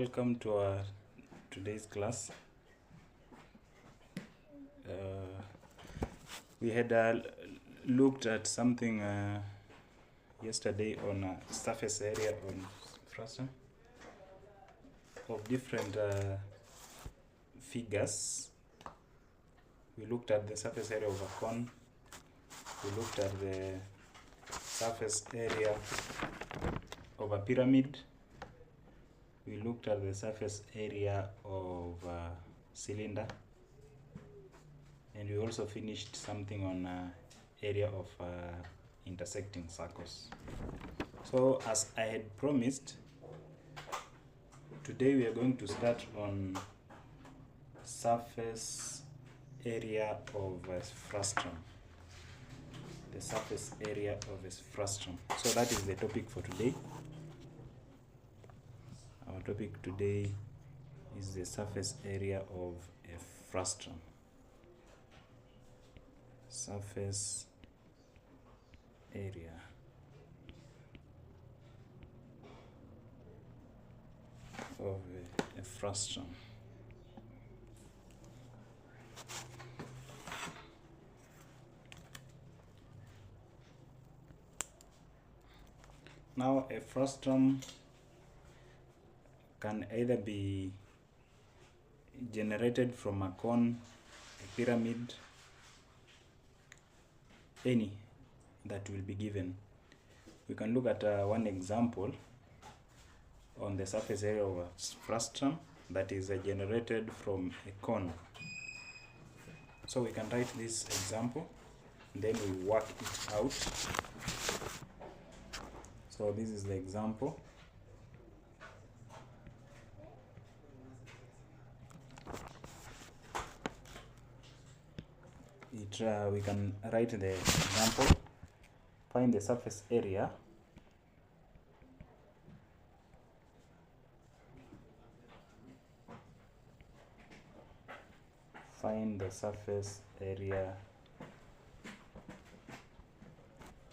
welcome to our today's class. We had looked at something yesterday on surface area on frustum of different figures. We looked at the surface area of a cone. We looked at the surface area of a pyramid. We looked at the surface area of a cylinder, and we also finished something on area of intersecting circles. So as I had promised, today we are going to start on surface area of a frustum. The surface area of a frustum. So that is the topic for today. Our topic today is the surface area of a frustum. Surface area of a frustum. Now, a frustum can either be generated from a cone, a pyramid, any that will be given. We can look at one example on the surface area of a frustum that is generated from a cone. So we can write this example, then we work it out. So this is the example. We can write the example, find the surface area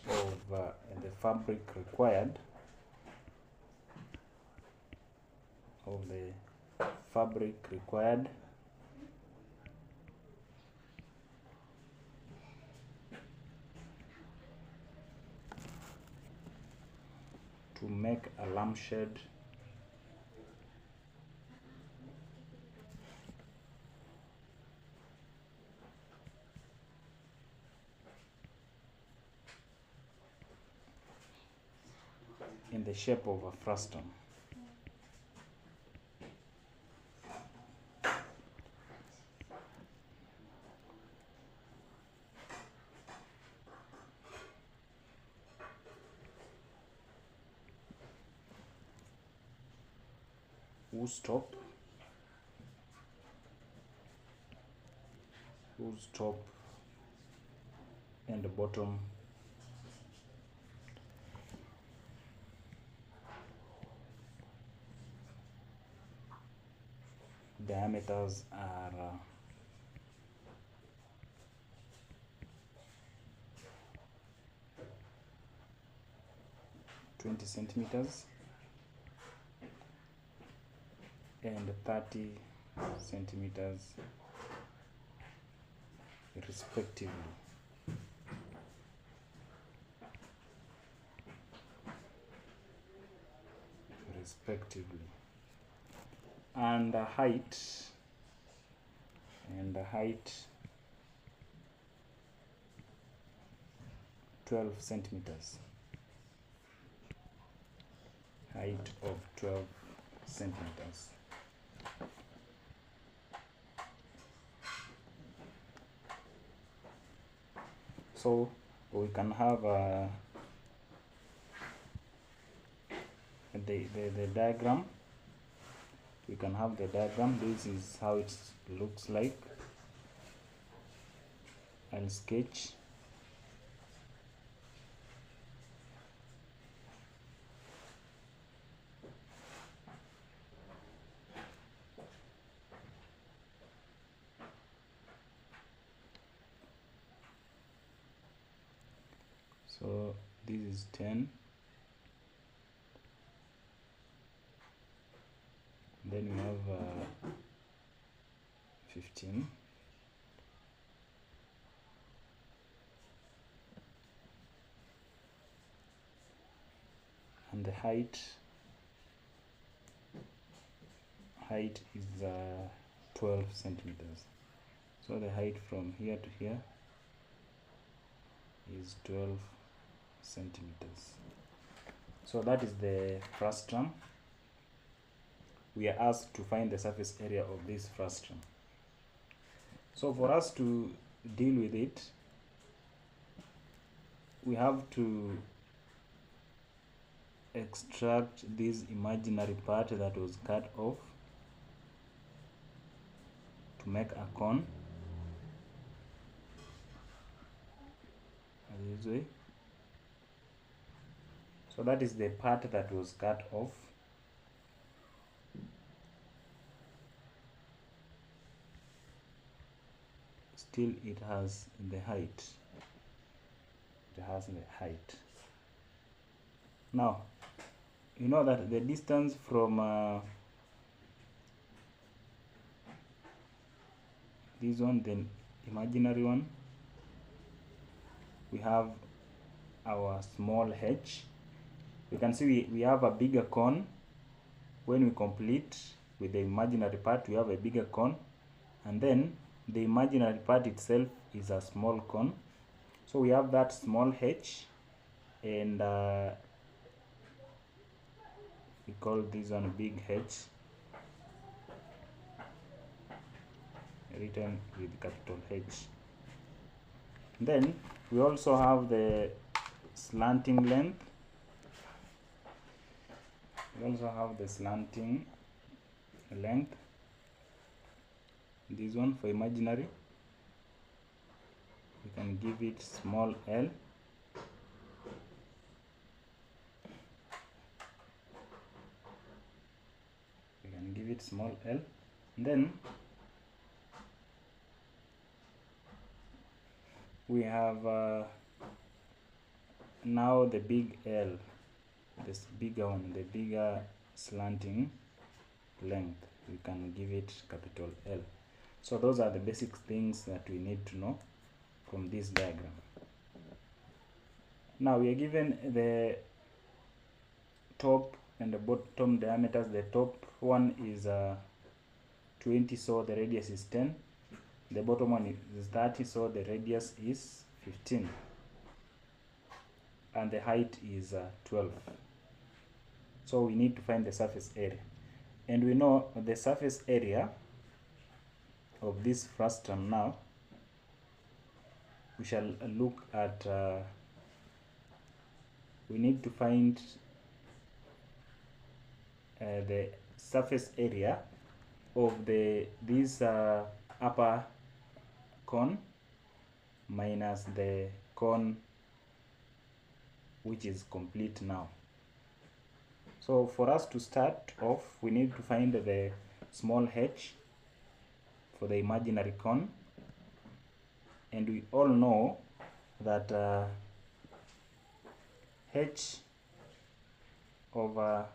of the fabric required to make a lampshade in the shape of a frustum. Whose top and the bottom diameters are 20 centimeters and 30 centimeters respectively. And the height 12 centimeters. Height of 12 centimeters. So we can have the diagram. We can have the diagram. This is how it looks like. I'll sketch. So this is 10 then we have 15, and the height is 12 centimeters. So the height from here to here is 12 centimeters. So that is the frustum. We are asked to find the surface area of this frustum. So for us to deal with it, we have to extract this imaginary part that was cut off to make a cone, this way. So that is the part that was cut off. Still it has the height. It has the height. Now, you know that the distance from this one, the imaginary one, we have our small h. You can see we have a bigger cone. When we complete with the imaginary part, we have a bigger cone, and then the imaginary part itself is a small cone. So we have that small h, and we call this one big H, written with capital H. Then we also have the slanting length. We also have the slanting length. This one for imaginary, we can give it small l. We can give it small l. Then we have now the big L, this bigger one, the bigger slanting length. We can give it capital L. So those are the basic things that we need to know from this diagram. Now we are given the top and the bottom diameters. The top one is 20, so the radius is 10. The bottom one is 30, so the radius is 15. And the height is 12. So we need to find the surface area. And we know the surface area of this frustum. Now we shall look at, we need to find the surface area of this upper cone minus the cone which is complete now. So for us to start off, we need to find the small h for the imaginary cone, and we all know that h over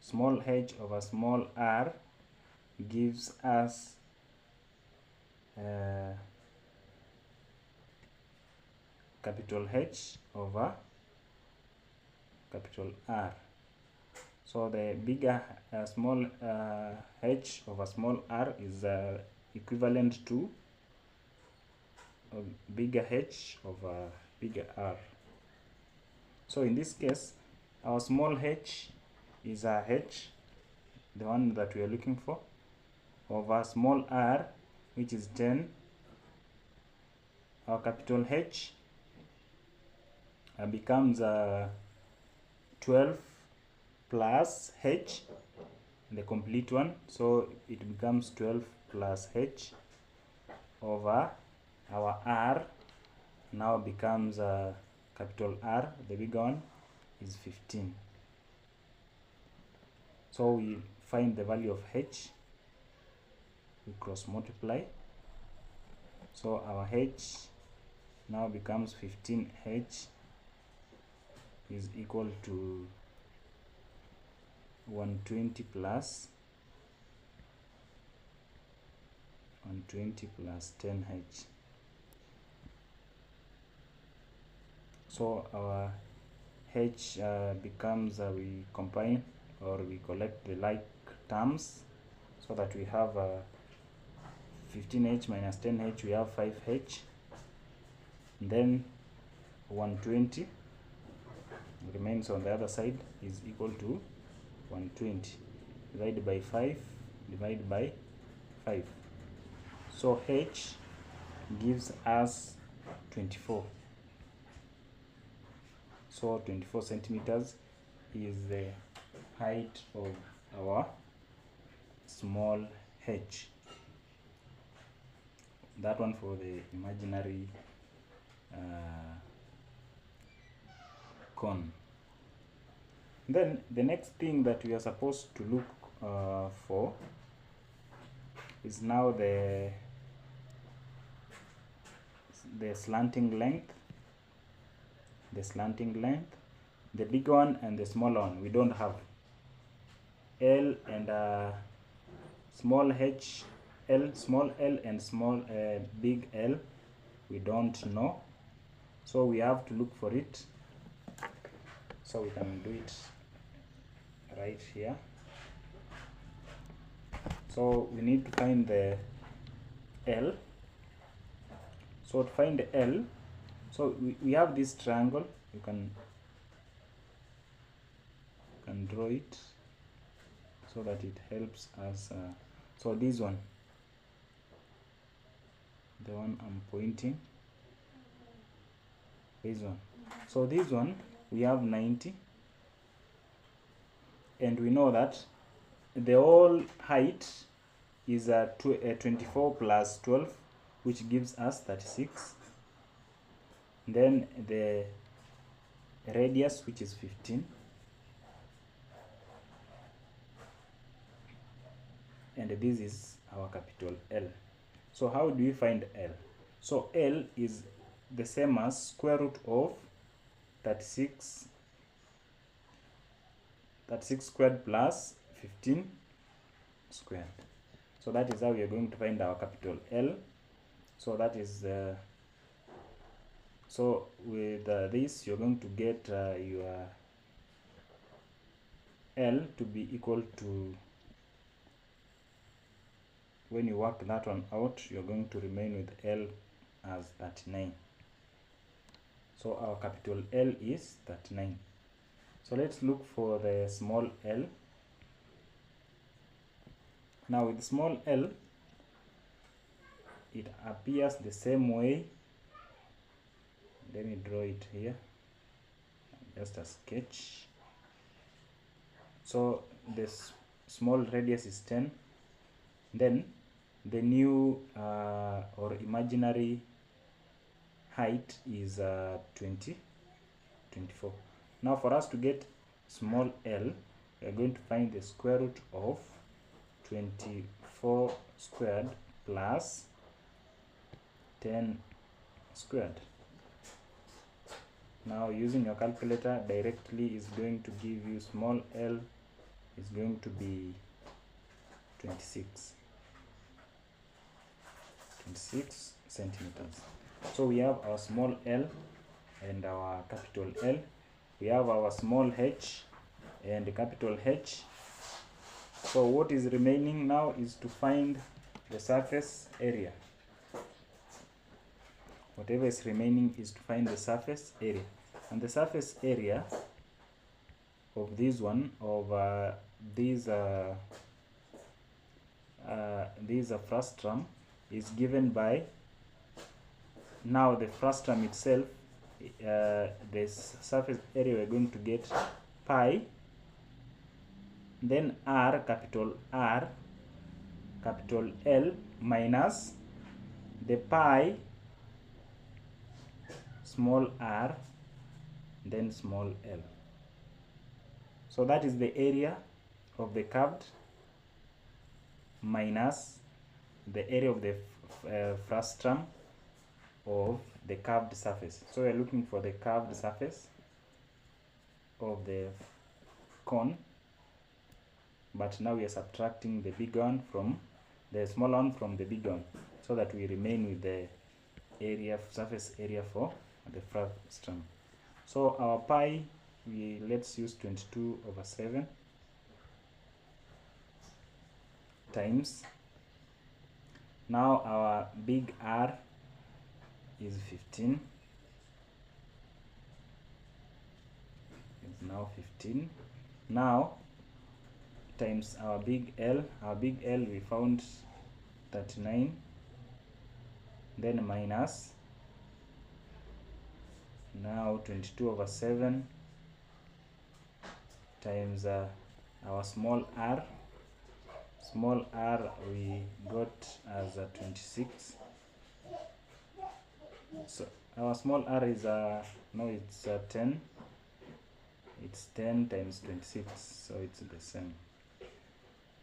small h over small r gives us capital H over capital R. So the bigger small h over small r is equivalent to bigger h over bigger r. So in this case, our small h is a h, the one that we are looking for, over small r, which is 10. Our capital H becomes 12 plus h, the complete one, so it becomes 12 plus h over our r now becomes capital R, the bigger one, is 15. So we find the value of h, we cross multiply, so our h now becomes 15h is equal to 120 plus 120 plus 10h. So our h becomes, we combine or we collect the like terms, so that we have 15h minus 10h, we have 5h. And then 120 remains on the other side is equal to 120 divided by 5 divided by 5. So h gives us 24. So 24 centimeters is the height of our small h. That one for the imaginary cone. Then the next thing that we are supposed to look for is now the slanting length. The slanting length, the big one and the small one we don't have. L and small h, small l and small big L we don't know, so we have to look for it. So we can do it right here. So we need to find the L. So to find the L, so we have this triangle. You can draw it so that it helps us. So this one, the one I'm pointing, this one. So this one we have 90, and we know that the whole height is 24 plus 12, which gives us 36. Then the radius, which is 15, and this is our capital L. So how do we find L? So L is the same as square root of 36 squared plus 15 squared. So that is how we are going to find our capital L. So that is so with this, you're going to get your L to be equal to, when you work that one out, you're going to remain with L as 39. So our capital L is 39. So let's look for the small l. Now with small l, it appears the same way. Let me draw it here, just a sketch. So this small radius is 10. Then the new or imaginary height is 24. Now for us to get small l, we are going to find the square root of 24 squared plus 10 squared. Now using your calculator directly is going to give you small l is going to be 26 centimeters. So we have our small l and our capital L. We have our small h and the capital H. So what is remaining now is to find the surface area. Whatever is remaining is to find the surface area. And the surface area of this one, of these frustum, is given by, now the frustum itself, the surface area we're going to get pi, then R, capital L, minus the pi, small r, then small l. So that is the area of the curved minus the area of the frustum of the curved surface. So we are looking for the curved surface of the cone. but now we are subtracting the big one from the small one from the big one, so that we remain with the area, surface area for the frustum. So our pi, let's use 22/7 times, now our big R is 15, it's now 15, now times our big L we found 39, then minus now 22/7 times our small r we got as 26. So our small r is no, it's 10. It's 10 times 26, so it's the same.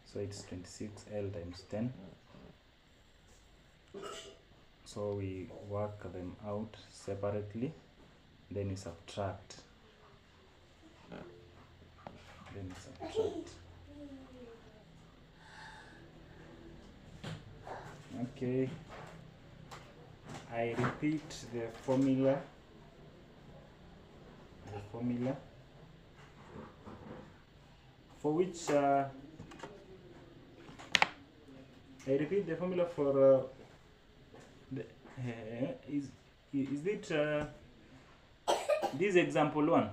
So it's 26L times 10. So we work them out separately, then we subtract. Okay, I repeat the formula. For which I repeat the formula for the is it this example 1?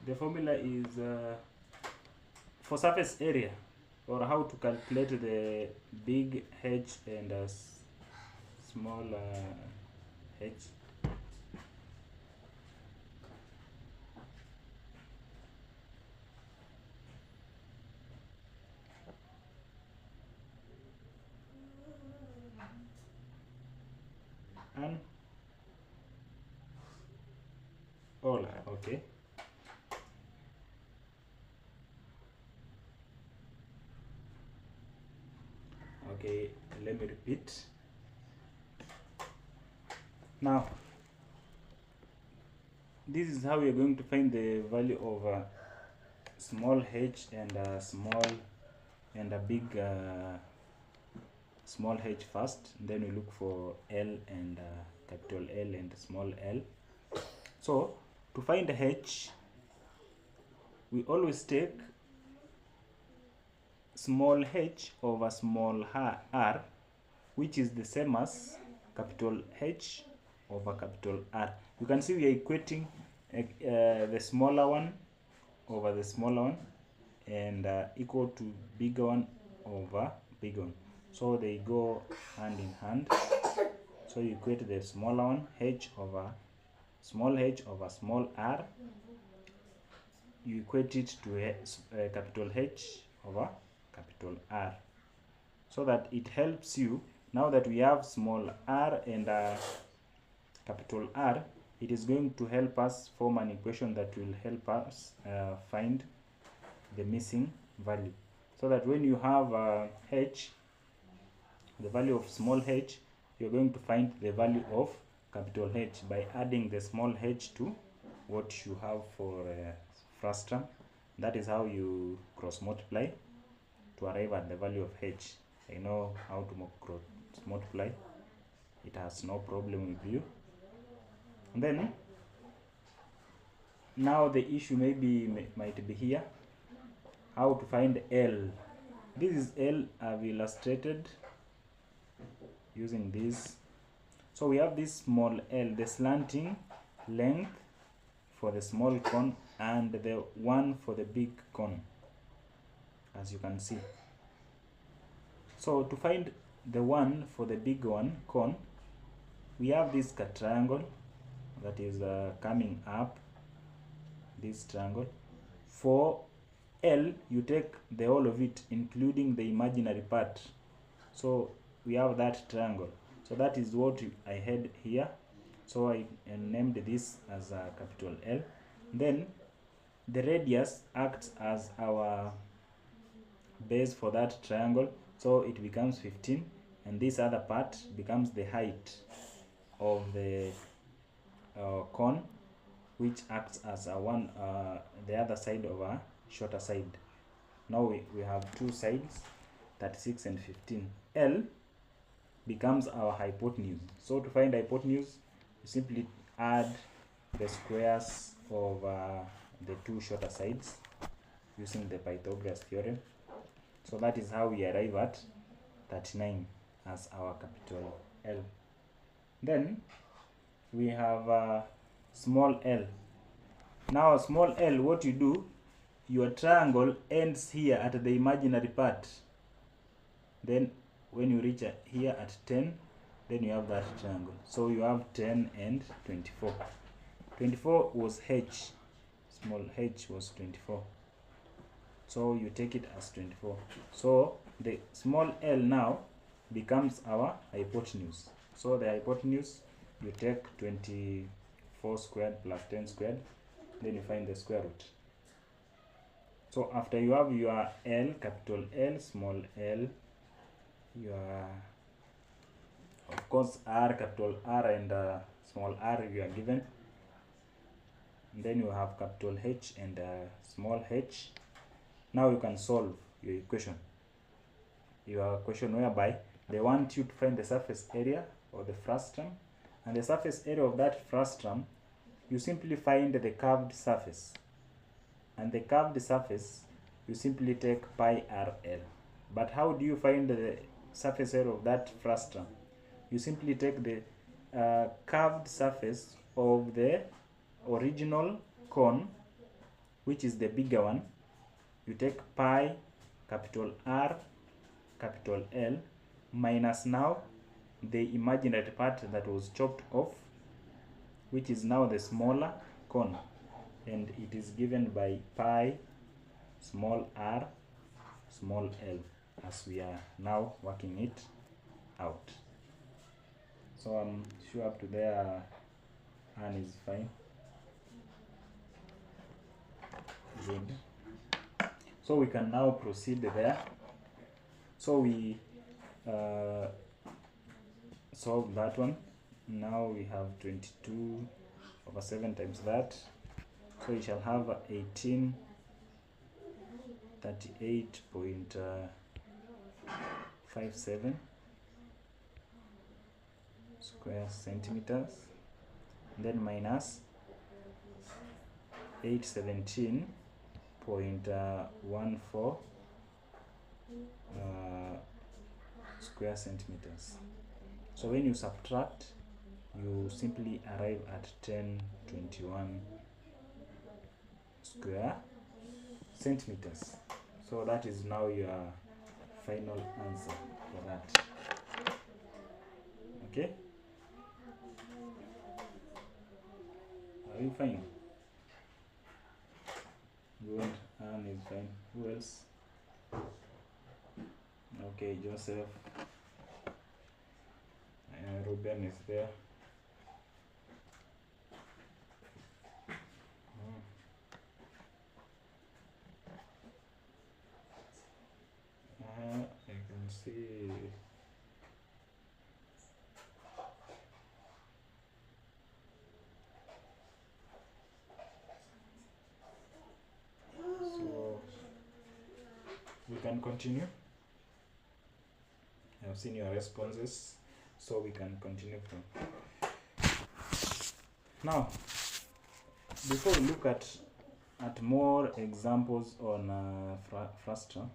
The formula is for surface area, or how to calculate the big H and small h. And all, okay. Okay, let me repeat. Now, this is how we are going to find the value of small h and small and a big small h first. Then we look for L and capital L and small l. So to find h, we always take small h over small r, which is the same as capital H over capital R. You can see we are equating the smaller one over the smaller one and equal to bigger one over bigger one. So they go hand in hand. So you equate the smaller one, h over small r. You equate it to capital H over capital R, so that it helps you. Now that we have small r and capital R, it is going to help us form an equation that will help us find the missing value. So that when you have h, the value of small h, you're going to find the value of capital H by adding the small h to what you have for frustum. That is how you cross multiply to arrive at the value of h. I know how to cross multiply. It has no problem with you. And then now the issue might be here, how to find L. This is L I've illustrated using this. So we have this small l, the slanting length for the small cone and the one for the big cone, as you can see. So to find the one for the big one cone, we have this triangle that is coming up, this triangle. For L, you take the whole of it, including the imaginary part. So we have that triangle. So that is what I had here. So I named this as a capital L. Then the radius acts as our base for that triangle. So it becomes 15. and this other part becomes the height of the cone, which acts as the other side of a shorter side. Now we have two sides, 36 and 15. L becomes our hypotenuse. So to find hypotenuse, you simply add the squares of the two shorter sides using the Pythagoras theorem. So that is how we arrive at 39 as our capital L. Then we have small l. Now small l, what you do, your triangle ends here at the imaginary part. Then when you reach here at 10, then you have that triangle. So you have 10 and 24. 24 was h. Small h was 24. So you take it as 24. So the small l now becomes our hypotenuse. So the hypotenuse, you take 24 squared plus 10 squared, then you find the square root. So after you have your L, capital L, small l, your, of course, R, capital R, and small r you are given. And then you have capital H and small h. Now you can solve your equation. Your question whereby they want you to find the surface area of the frustum, and the surface area of that frustum, you simply find the curved surface, and the curved surface you simply take pi rl. But how do you find the surface area of that frustum? You simply take the curved surface of the original cone, which is the bigger one. You take pi capital R capital L minus now the imaginary part that was chopped off, which is now the smaller cone, and it is given by pi small r small l, as we are now working it out. So I'm sure up to there Anne is fine. Good. So we can now proceed there. So we solve that one. Now we have 22 over 7 times that. So we shall have 1838.57 square centimeters, then minus 817.14 square centimeters. So when you subtract, you simply arrive at 1021 square centimeters. So that is now your final answer for that. Okay? Are you fine? Good. Anne is fine. Who else? Okay, Joseph. Ruben is there. I can see. So we can continue. I have seen your responses, so we can continue from now. Before we look at more examples on frustum,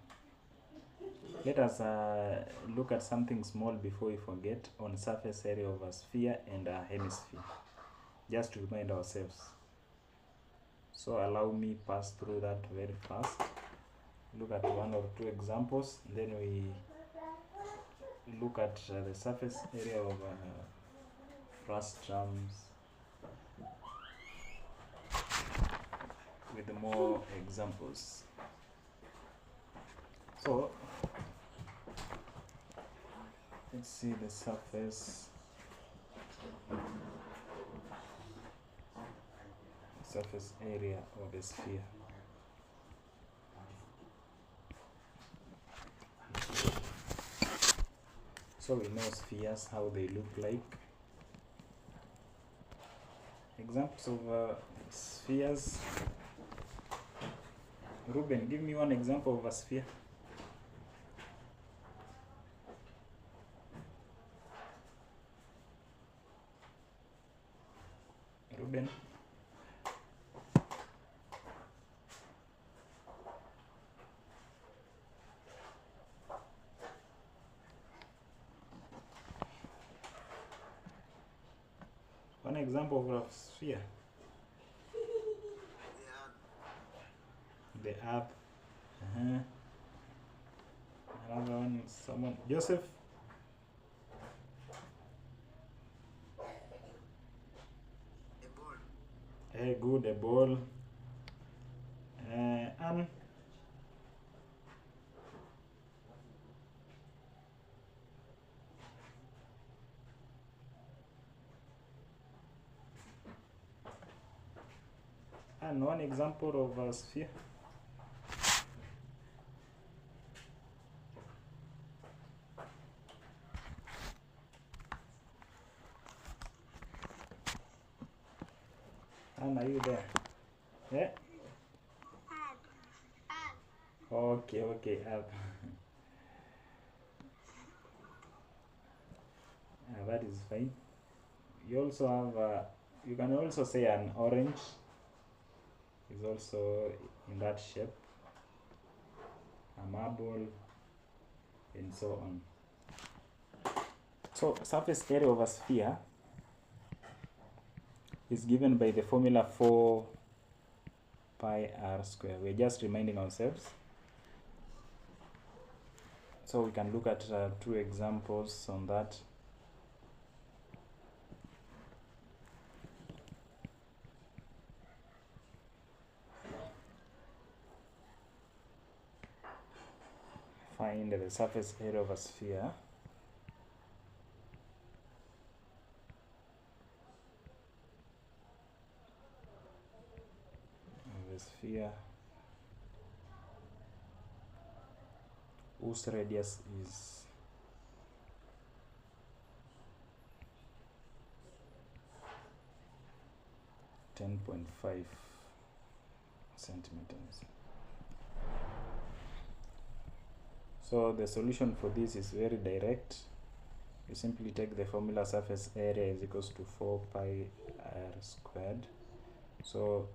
let us look at something small before we forget, on surface area of a sphere and a hemisphere, just to remind ourselves. So allow me pass through that very fast. Look at one or two examples, then we look at the surface area of frustums with more examples. So let's see the surface area of a sphere. So we know spheres, how they look like. Examples of spheres. Ruben, give me one example of a sphere. Ruben. One example of a sphere. The earth. Another one, someone. Joseph. Good, a ball. Anne. And one example of a sphere. Anne, are you there? Yeah? Okay, up. That is fine. You also have, you can also say an orange is also in that shape, a marble, and so on. So surface area of a sphere is given by the formula 4 pi r square. We're just reminding ourselves. So we can look at 2 examples on that. Find the surface area of a sphere. The sphere whose radius is 10.5 centimeters. So the solution for this is very direct. You simply take the formula surface area is equals to 4 pi r squared. So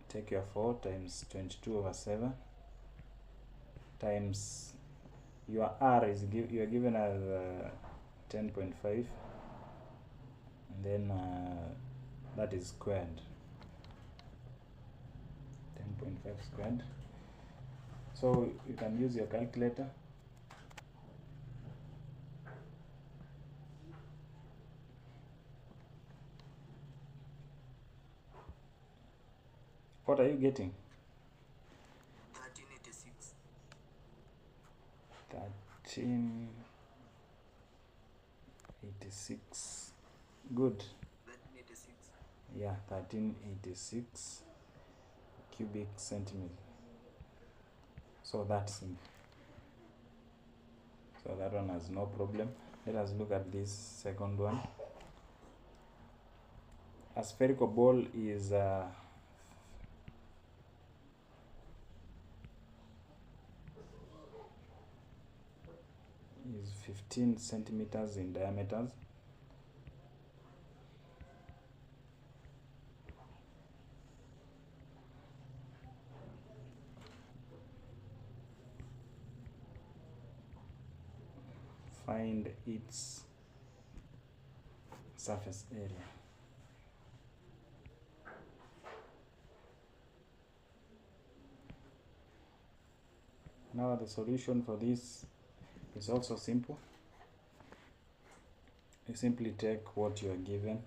take your 4 times 22/7 times your r is you are given as 10.5, and then that is squared, 10.5 squared. So you can use your calculator. What are you getting? 1386. 1386. Good. 1386. Yeah, 1386 cubic centimeter. So that's simple. So that one has no problem. Let us look at this second one. A spherical ball is 15 centimeters in diameter. Find its surface area. Now the solution for this is also simple. You simply take what you are given.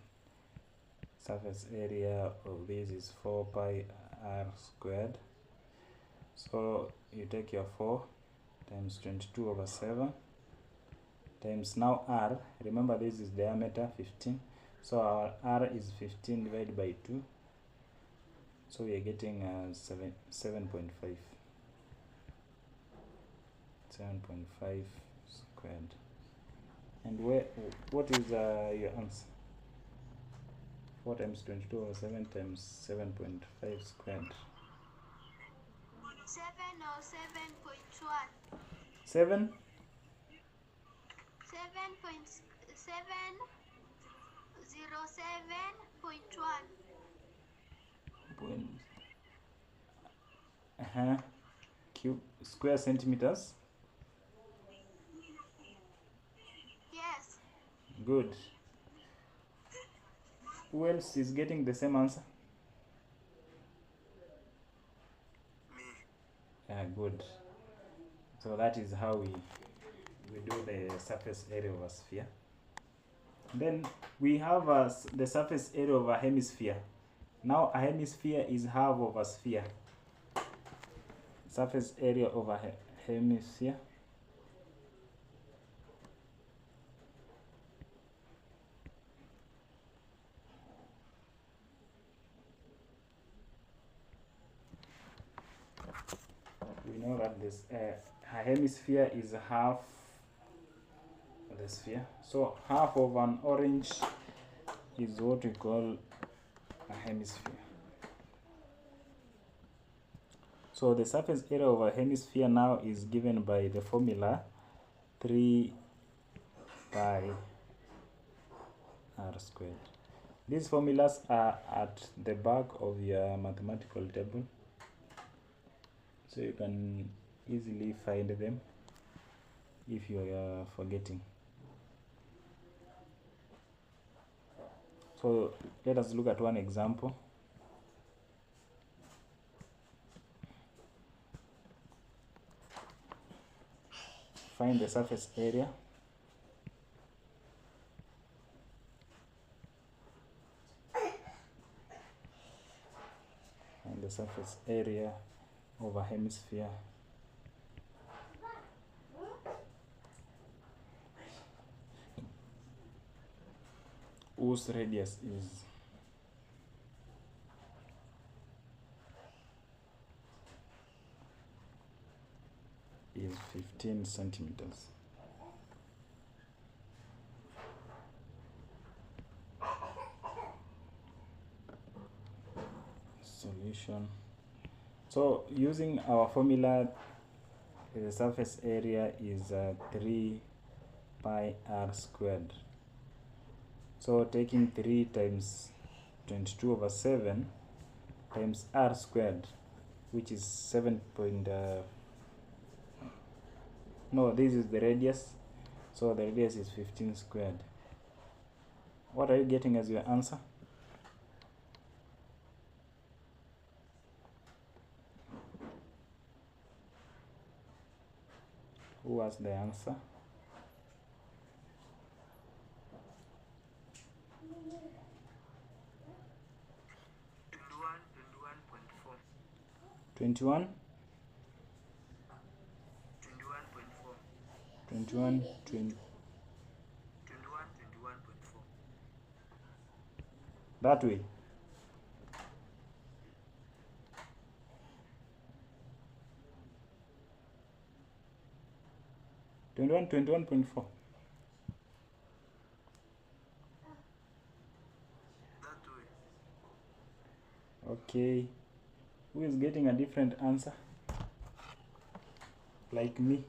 Surface area of this is 4 pi r squared. So you take your 4 times 22/7 times now r. Remember this is diameter 15. So our r is 15 divided by 2. So we are getting 7.5. 7.5 squared. And what is your answer? 4 times 22 over 7 times 7.5 squared. 7 or 7.1. 7? 7.707.1. Cube square centimeters. Yes. Good. Who else is getting the same answer? Me. Good. So that is how we do the surface area of a sphere. Then we have the surface area of a hemisphere. Now a hemisphere is half of a sphere. Surface area of a hemisphere. We know that this a hemisphere is half the sphere. So half of an orange is what we call a hemisphere. So the surface area of a hemisphere now is given by the formula 3 pi r squared. These formulas are at the back of your mathematical table, so you can easily find them if you are forgetting. So let us look at one example. Find the surface area. And the surface area of a hemisphere. Whose radius is 15 centimeters. Solution. So using our formula, the surface area is 3 pi r squared. So taking 3 times 22 over 7 times r squared, which is 7. No, this is the radius. So the radius is 15 squared. What are you getting as your answer? Who has the answer? Twenty-one. 21.4. That way. Twenty-one point four. That way. Okay. Who is getting a different answer? Like me.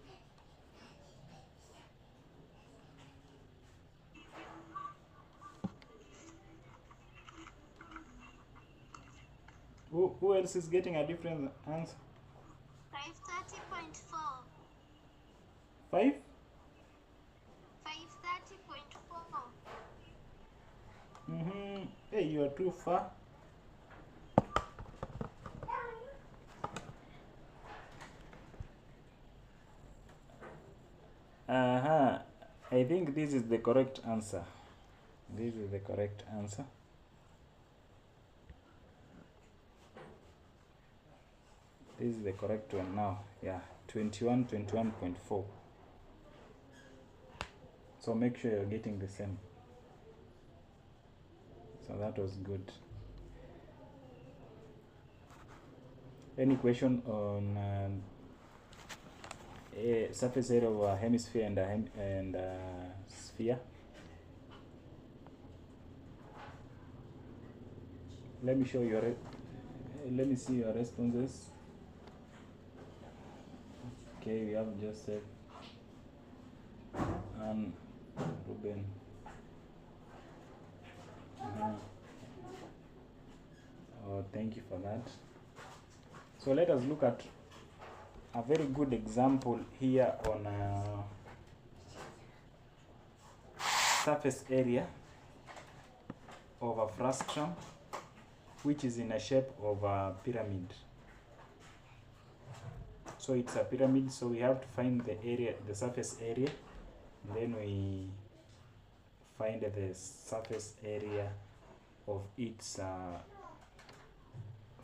Who else is getting a different answer? 530.4. 5? 530.4. Hey, you are too far. I think this is the correct answer. This is the correct answer. This is the correct one now. Yeah, 21.4. So make sure you're getting the same. So that was good. Any question on a surface area of a hemisphere and a sphere. Let me show you. Let me see your responses. Okay, we have Joseph and Ruben. Oh, thank you for that. So let us look at a very good example here on surface area of a frustrum, which is in a shape of a pyramid. So it's a pyramid, so we have to find the area, the surface area, and then we find the surface area of its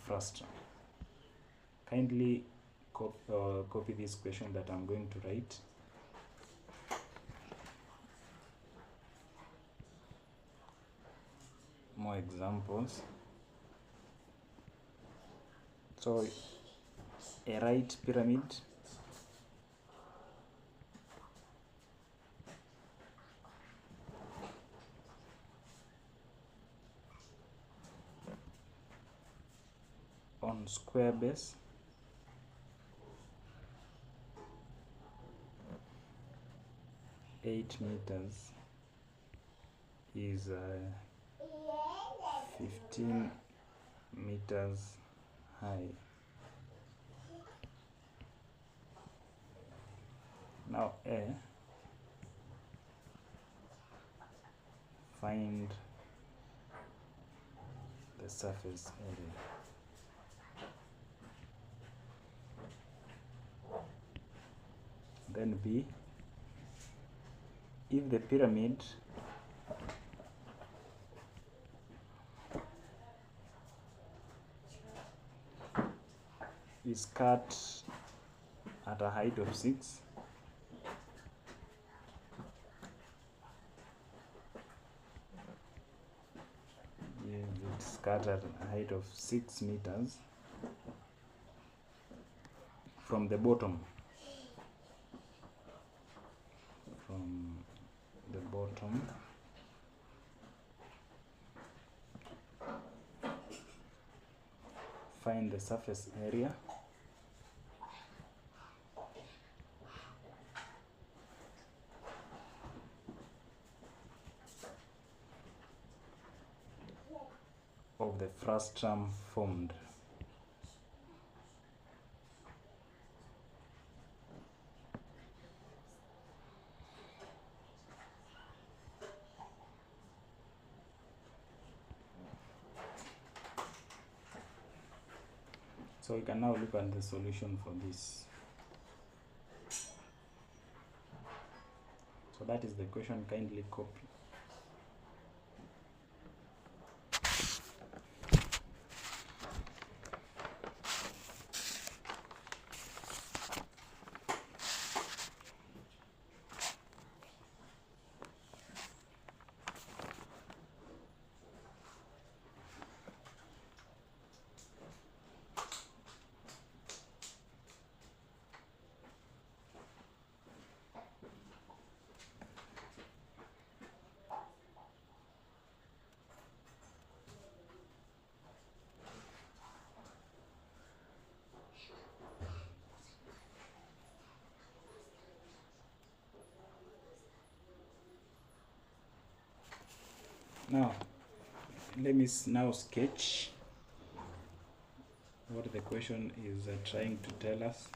frustrum. Kindly copy this question that I'm going to write. More examples. So a right pyramid on square base (8 meters) is 15 meters high. Now find the surface area. Then B, if the pyramid is cut at a height of 6, it's cut at a height of 6 meters from the bottom. Find the surface area of the frustrum formed. So we can now look at the solution for this. So that is the question. Kindly copy. Now, let me now sketch what the question is trying to tell us.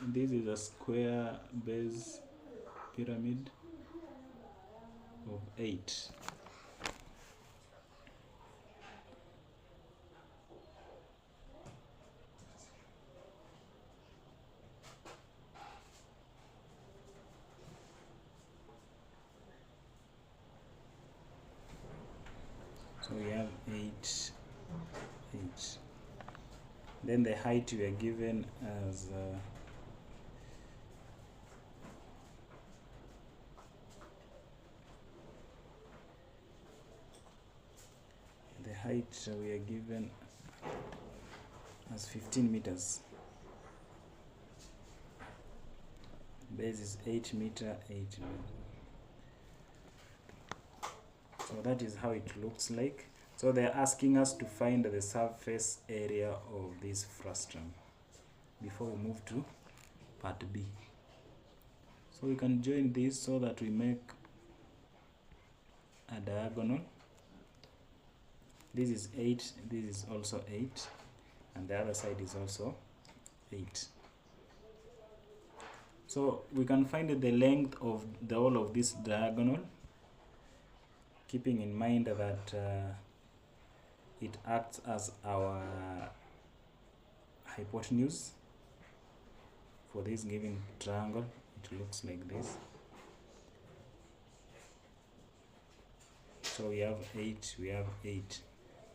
This is a square base pyramid of 8. So we have 8. Then the height we are given as 6 height we are given as 15 meters. Base is 8 meter, 8 meter. So that is how it looks like. So they're asking us to find the surface area of this frustum before we move to part B. So we can join this so that we make a diagonal. This is 8, this is also 8, and the other side is also 8. So we can find the length of the whole of this diagonal, keeping in mind that it acts as our hypotenuse for this given triangle. It looks like this. So we have 8, we have 8.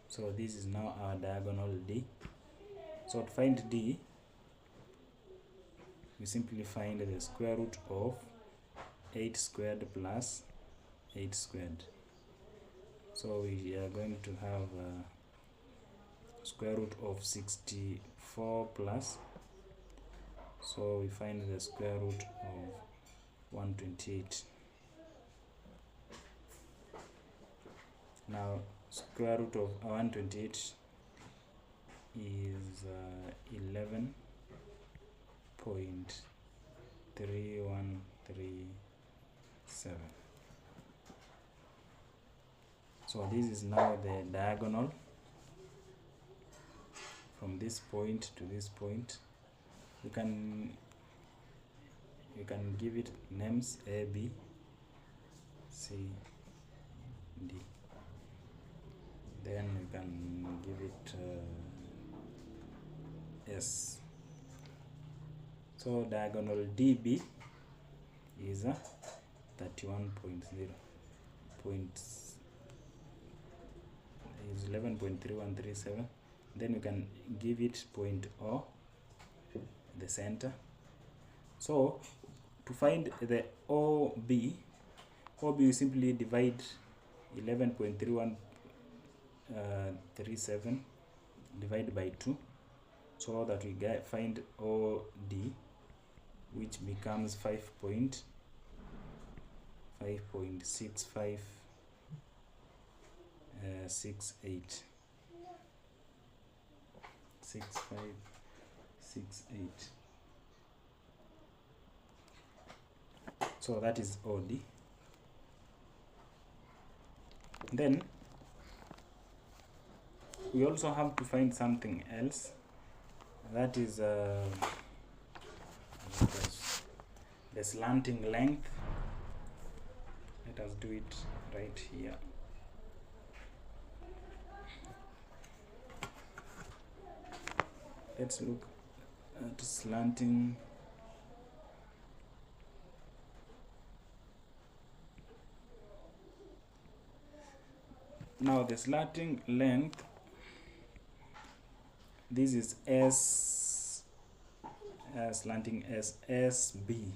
So this is now our diagonal D. So to find D, we simply find the square root of 8 squared plus 8 squared. So we are going to have square root of 64 plus, so we find the square root of 128. Now square root of 128 is 11.3137. So this is now the diagonal from this point to this point. You can give it names A, B, C, D. Then you can give it S. So diagonal DB is 31.0 is 11.3137. Then you can give it point O, the center. So to find the OB, you simply divide 11.3137 divide by 2, so that we find OD, which becomes 5.6568. So that is OD. Then we also have to find something else, that is the slanting length. Let us do it right here. Let's look at slanting. Now the slanting length, this is S, slanting SB.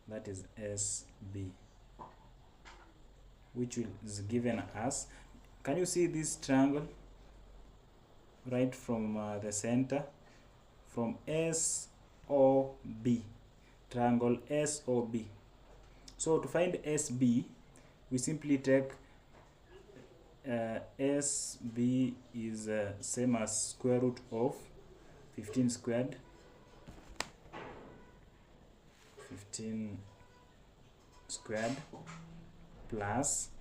That is SB, which is given as, can you see this triangle right from the center, from SOB, triangle SOB. So to find SB, we simply take SB is same as square root of 15 squared, 15 squared plus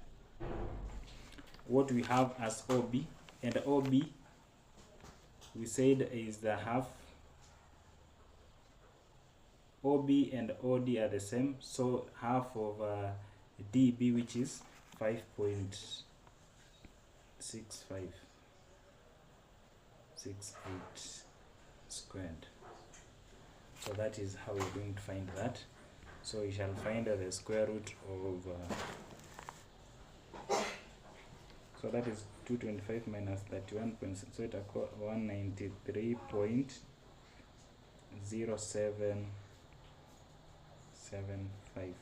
what we have as OB, and OB we said is the half. OB and OD are the same, so half of DB, which is 5.6568 squared. So that is how we're going to find that. So we shall find the square root of so that is 225 minus 31, so it equals 193.0775.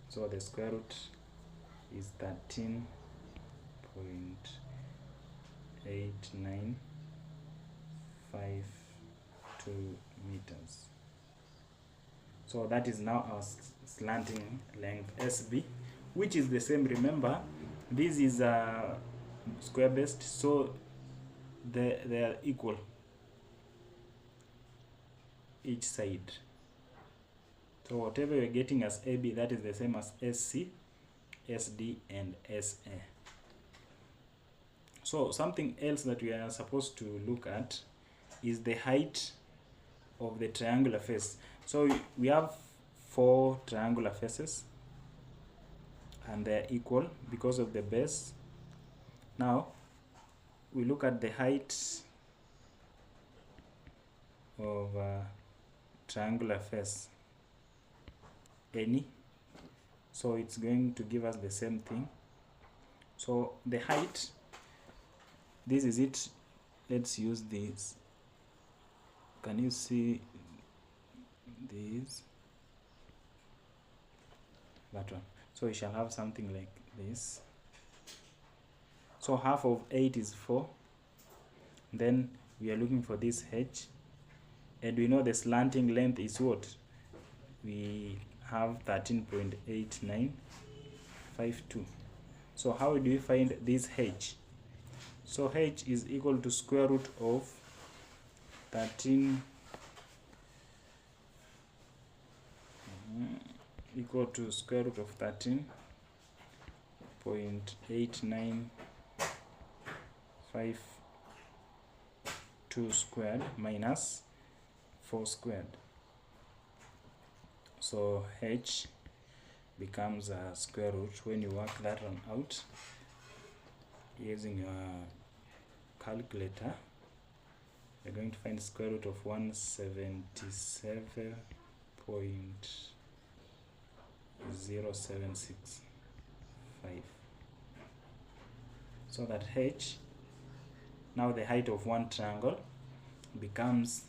So the square root is 13 9.8952 meters. So that is now our slanting length SB, which is the same. Remember, this is square based, so they are equal each side. So whatever you're getting as AB, that is the same as SC, SD, and SA. So something else that we are supposed to look at is the height of the triangular face. So we have 4 triangular faces and they're equal because of the base. Now we look at the height of triangular face any, so it's going to give us the same thing. So the height, this is it. Let's use this. Can you see this? That one. So we shall have something like this. So half of 8 is 4. Then we are looking for this h, and we know the slanting length is what? We have 13.8952. So how do we find this h? So h is equal to square root of 13 equal to square root of 13.8952 squared minus 4 squared. So h becomes a square root. When you work that one out using your calculator, you're going to find square root of 177.0765. So that h, now the height of one triangle, becomes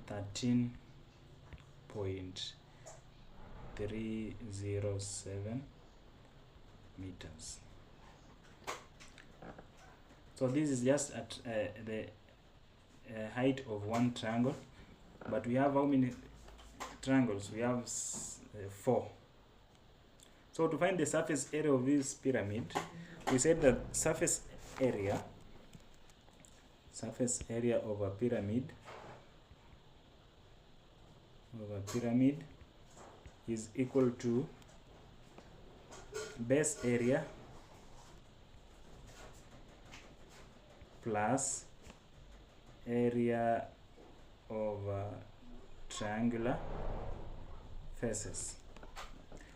13.307 meters. So this is just at the height of one triangle, but we have how many triangles? We have 4. So to find the surface area of this pyramid, we said that surface area of a pyramid is equal to base area plus area of triangular faces.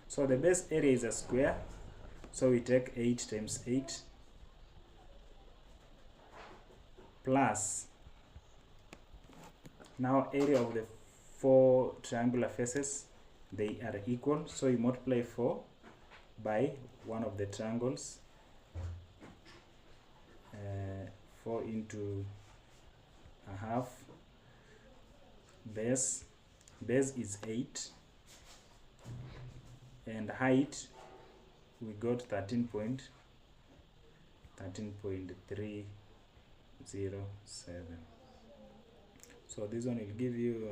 So the base area is a square, so we take 8 times 8 plus, now area of the 4 triangular faces, they are equal, so you multiply 4 by one of the triangles, 4 into a half, base is 8, and height we got 13.307. So this one will give you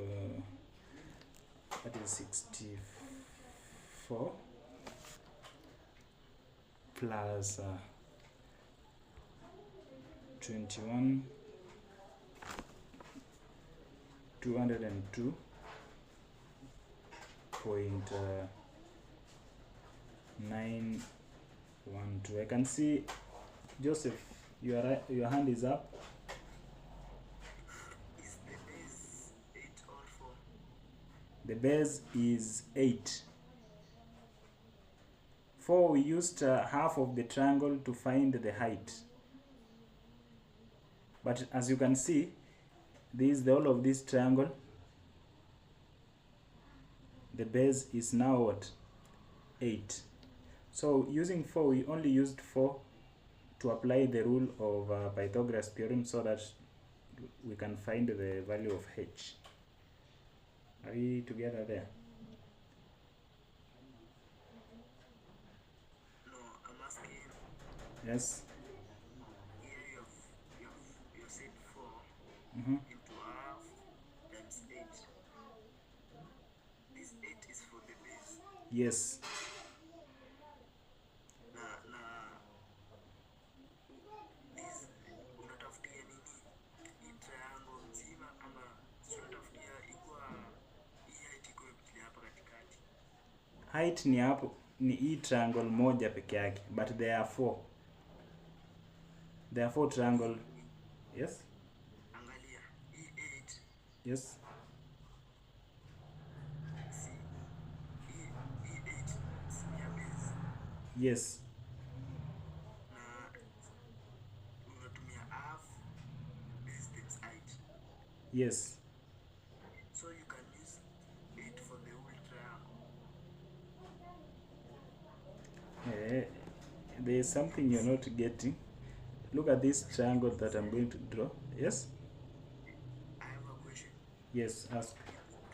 that is 64 plus 21 202.912. I can see Joseph, your hand is up. Is the base 8 or 4? The base is 8. 4, we used half of the triangle to find the height. But as you can see, this is the whole of this triangle. The base is now what? 8. So using 4, we only used 4 to apply the rule of Pythagoras theorem so that we can find the value of h. Are we together there? No, I'm asking. Yes. Mhm. into half times 8. This 8 is for the base. Yes. Na this unatafutia nini? Hii triangle mzima ama tunatafutia hii height iko ile hapa katikati. Height ni hapo, ni hii triangle moja peke yake, but there are four. There are four triangle. Yes. Angalia hii 8. Yes. See hii 8 ni ya base. Yes. Na unatumia half base times height. Yes. So you can use 8 for the whole triangle. There is something you're not getting. Look at this triangle that I'm going to draw. Yes. I have a question. Yes. Ask. The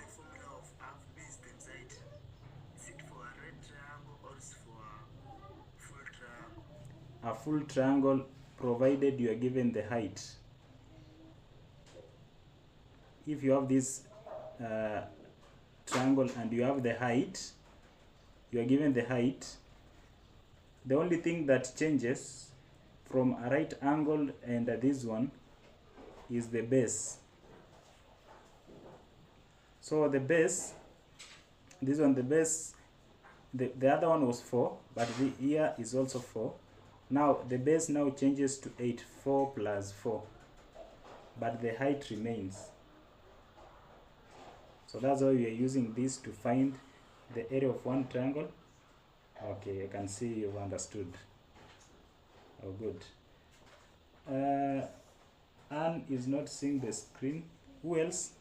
formula of half base times height, is it for a right triangle or is it for a full triangle? A full triangle, provided you are given the height. If you have this triangle and you have the height, you are given the height. The only thing that changes from a right angle and this one is the base. So the base, this one, the base, the other one was 4, but the here is also 4. Now the base now changes to 8, 4 plus 4, but the height remains. So that's why we are using this to find the area of one triangle. Okay, I can see you've understood. Oh, good. Anne is not seeing the screen. Who else?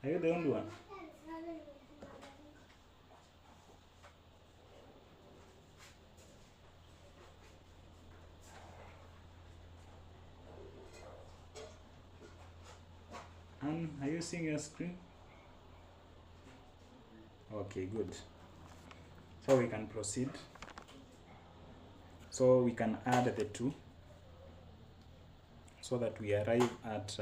Are you the only one? Anne, are you seeing your screen? Okay, good. So we can proceed. So we can add the two so that we arrive at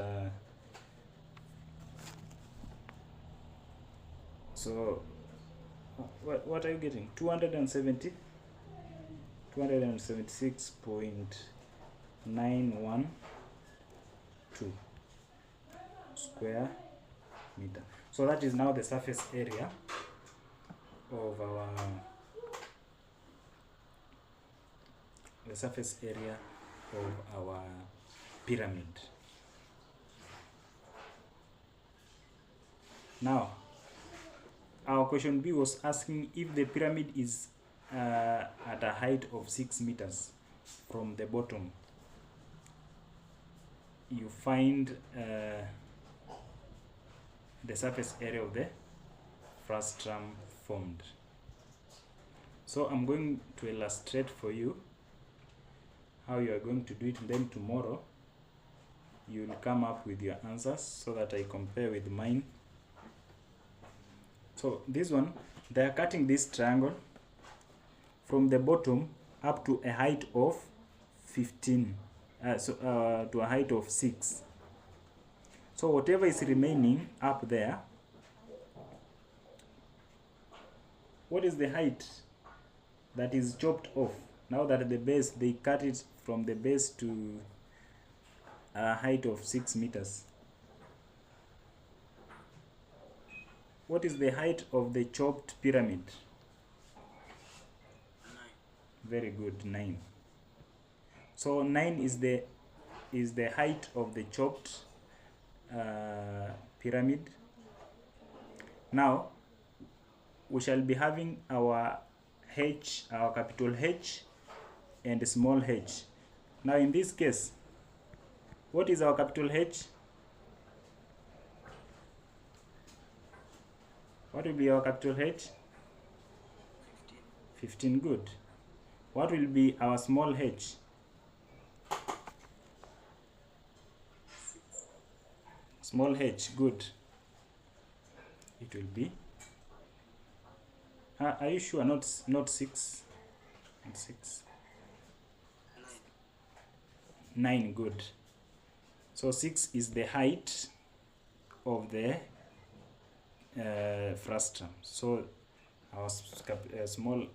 so what are you getting? 270 276.912 square meter. So that is now the surface area of our pyramid. Now our question B was asking if the pyramid is at a height of 6 meters from the bottom. You find the surface area of the frustum formed. So I'm going to illustrate for you how you are going to do it, and then tomorrow you will come up with your answers so that I compare with mine. So this one, they are cutting this triangle from the bottom up to a height of 15, to a height of 6. So whatever is remaining up there, what is the height that is chopped off? Now that the base, they cut it from the base to a height of 6 meters. What is the height of the chopped pyramid? 9. Very good, 9. So 9 is the height of the chopped pyramid. Now we shall be having our H, our capital H and small h. Now in this case, what is our capital H? What will be our capital H? 15, good. What will be our small h? 6. Small h, good. It will be. Are you sure? Not 6. Not 6. 9. 9, good. So 6 is the height of the frustum. So our small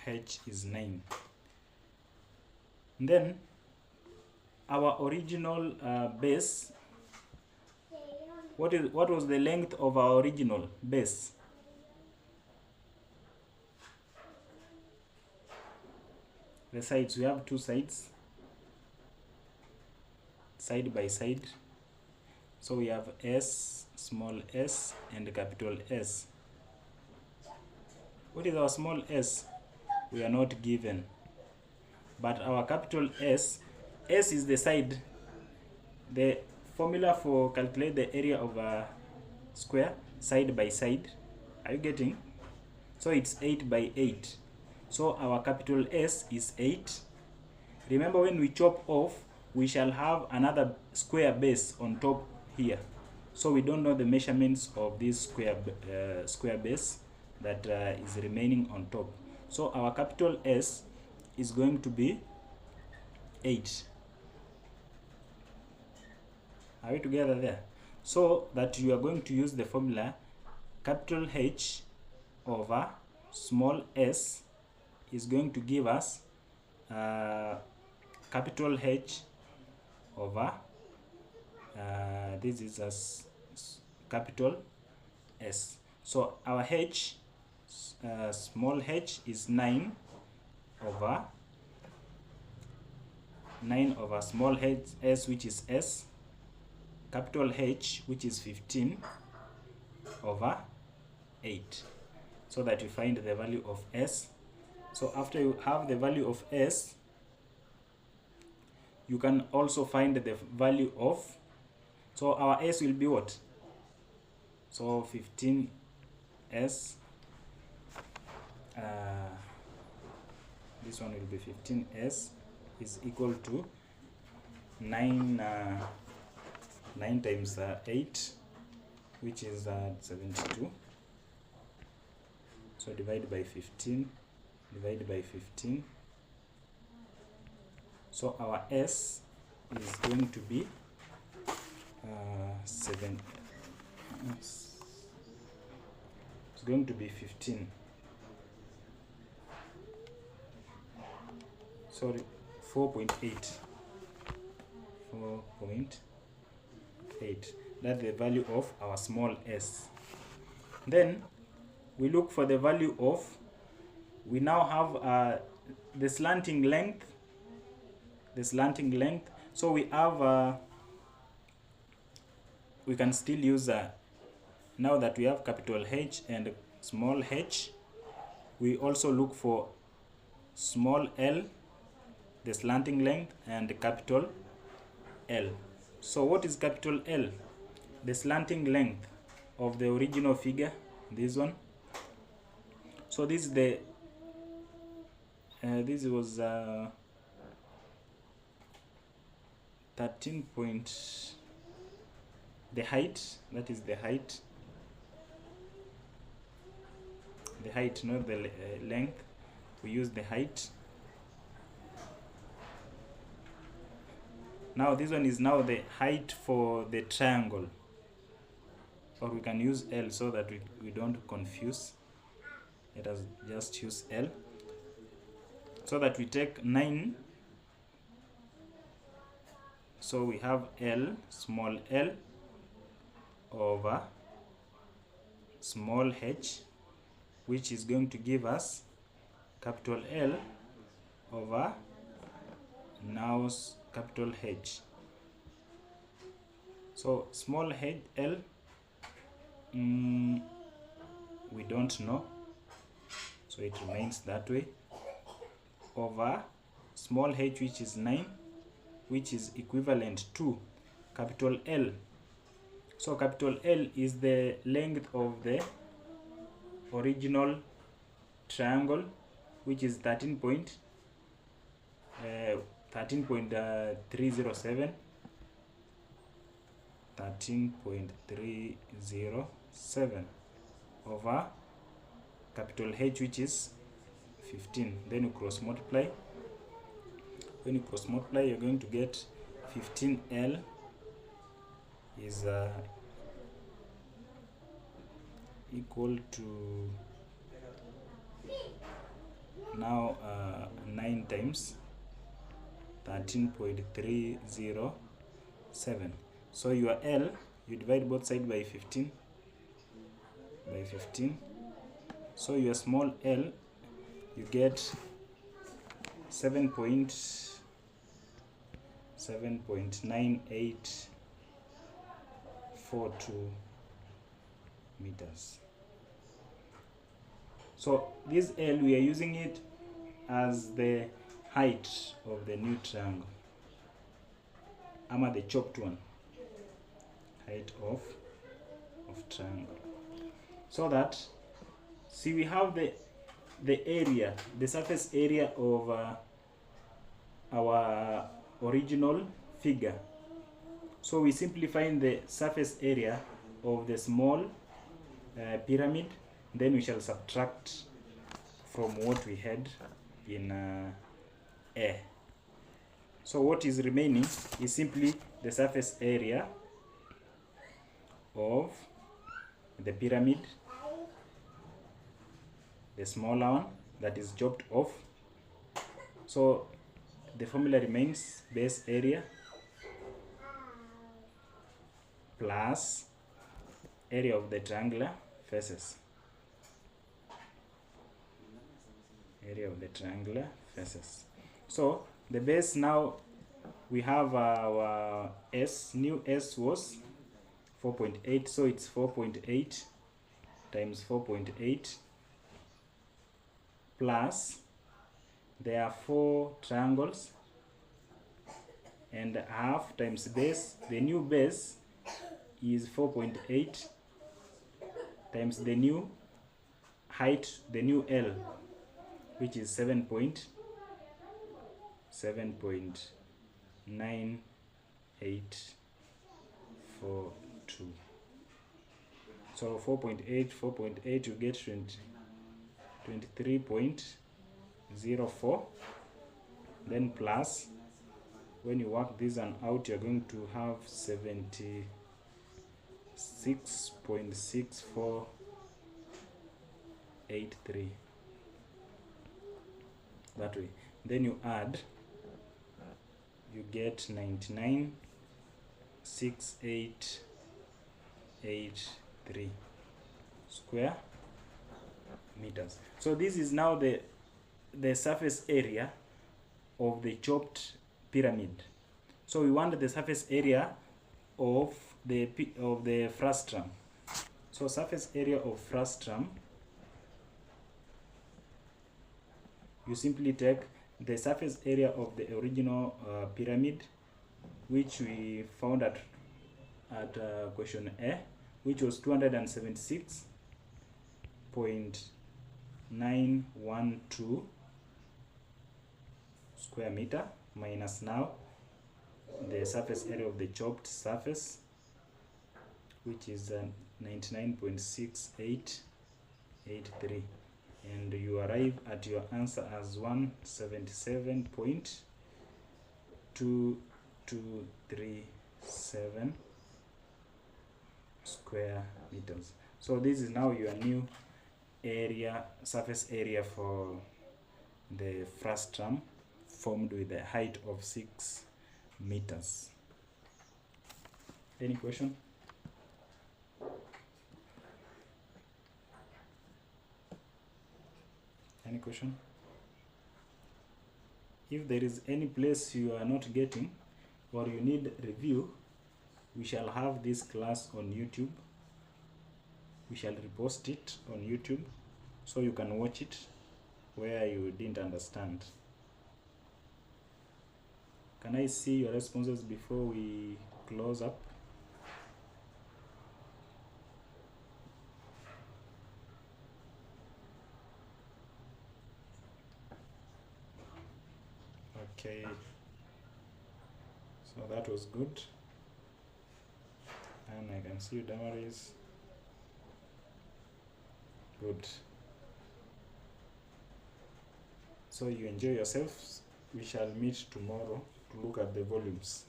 h is 9. And then our original base, what was the length of our original base? The sides, we have two sides, side by side. So we have S, small s, and capital S. What is our small s? We are not given. But our capital S is the side. The formula for calculate the area of a square, side by side. Are you getting? So it's 8 by 8. So our capital S is 8. Remember, when we chop off, we shall have another square base on top here. So we don't know the measurements of this square base that is remaining on top. So our capital S is going to be 8. Are we together there? So that you are going to use the formula capital H over small s is going to give us capital H over this is as capital S. So our H, small h, is 9 over small h s, which is s, capital H, which is 15 over 8, so that you find the value of s. So after you have the value of s, you can also find the value of, so our s will be what? So 15s, this one will be 15s is equal to 9 times 8, which is 72. So divide by 15, divide by 15. So our s is going to be 7. It's going to be 15. Sorry, 4.8. 4.8. That's the value of our small s. Then we look for the value of, we now have the slanting length. So we have we can still use now that we have capital H and small h, we also look for small l, the slanting length, and capital L. So what is capital L? The slanting length of the original figure, this one. So this is the this was 13 point, the height, that is the height, not the length. We use the height. Now this one is now the height for the triangle, or we can use L so that we don't confuse. Let us just use L, so that we take 9. So we have L, small l, over small h, which is going to give us capital L over now capital H. So small h, L, we don't know, so it remains that way, over small h, which is 9, which is equivalent to capital L. So capital L is the length of the original triangle, which is 13.307 over capital H, which is 15. Then you cross multiply. When you cross multiply, you're going to get 15L is equal to now 9 times 13.307. So your L, you divide both sides by 15. So your small L, you get 7.9842 meters. So this L, we are using it as the height of the new triangle. The chopped one, height of triangle. So that, see, we have the area, the surface area of our original figure. So we simplify the surface area of the small pyramid, then we shall subtract from what we had in A. So what is remaining is simply the surface area of the pyramid, the smaller one that is chopped off. So the formula remains base area plus area of the triangular faces. Area of the triangular faces. So the base, now we have our S, new S was 4.8, so it's 4.8 times 4.8 plus, there are 4 triangles and half times base. The new base is 4.8 times the new height, the new L, which is 7.982. So 4.8, you get 23.04. Then plus, when you work this one out, you're going to have 76.6483. That way. Then you add, you get 99.6883 square meters. So this is now the surface area of the chopped pyramid. So we want the surface area of the frustrum. So surface area of frustrum, you simply take the surface area of the original pyramid, which we found at question A, which was 276.912 square meter, minus now the surface area of the chopped surface, which is 99.6883, and you arrive at your answer as 177.2237 square meters. So this is now your new area, surface area for the frustrum, formed with a height of 6 meters. Any question? Any question? If there is any place you are not getting or you need review, we shall have this class on YouTube. We shall repost it on YouTube so you can watch it where you didn't understand. Can I see your responses before we close up? Okay, so that was good, and I can see Damaris. Good. So you enjoy yourselves. We shall meet tomorrow to look at the volumes.